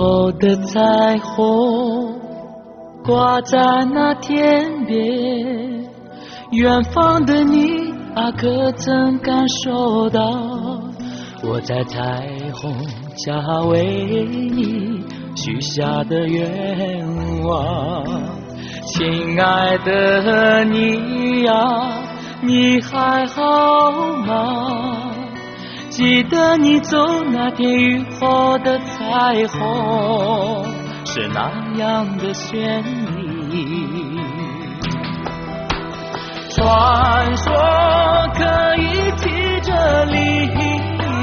后的彩虹挂在那天边，远方的你可曾感受到我在彩虹下为你许下的愿望？亲爱的你呀，你还好吗？记得你走那天雨后的彩虹是那样的绚丽。传说可以骑着羚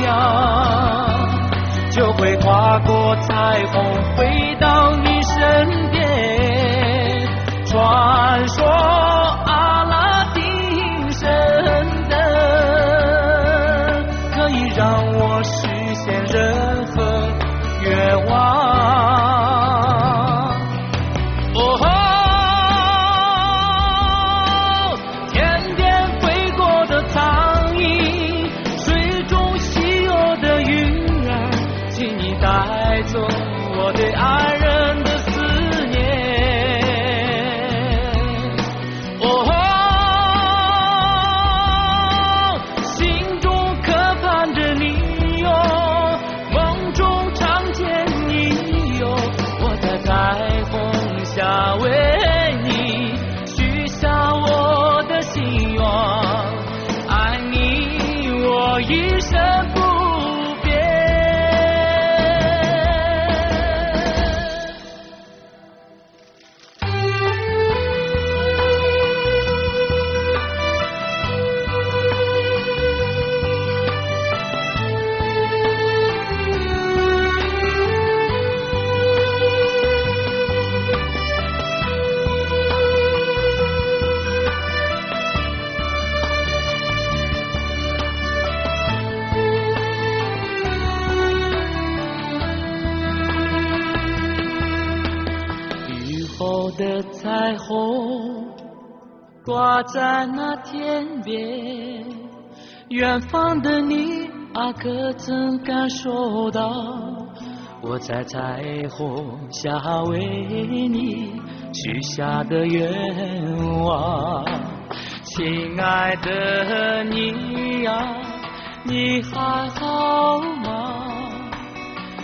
羊，就会跨过彩虹回到你身边。传说阿拉丁神灯可以让我实现任何愿望。天边飞过的苍蝇，水中稀有的云儿，请你带走我对爱人的思念。心中渴盼着你哟，梦中常见你哟，我在彩虹下为你许下我的心愿，爱你我一生不变。雨后的彩虹挂在那天边，远方的你可曾感受到我在彩虹下为你许下的愿望？亲爱的你呀，你还好吗？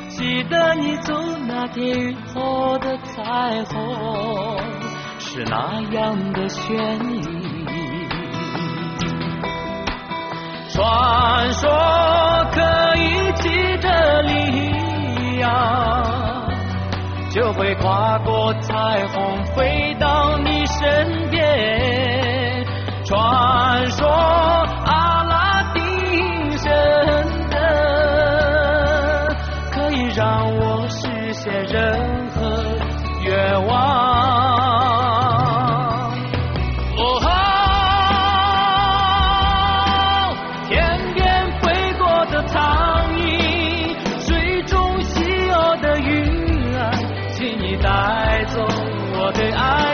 记得你走那天雨后的彩虹是那样的绚丽。传说可以骑着羚羊，就会跨过彩虹飞到你身边。传说阿拉丁神灯可以让我实现任何愿望。天边飞过的苍蝇，水中稀有的云儿，请你带走我对爱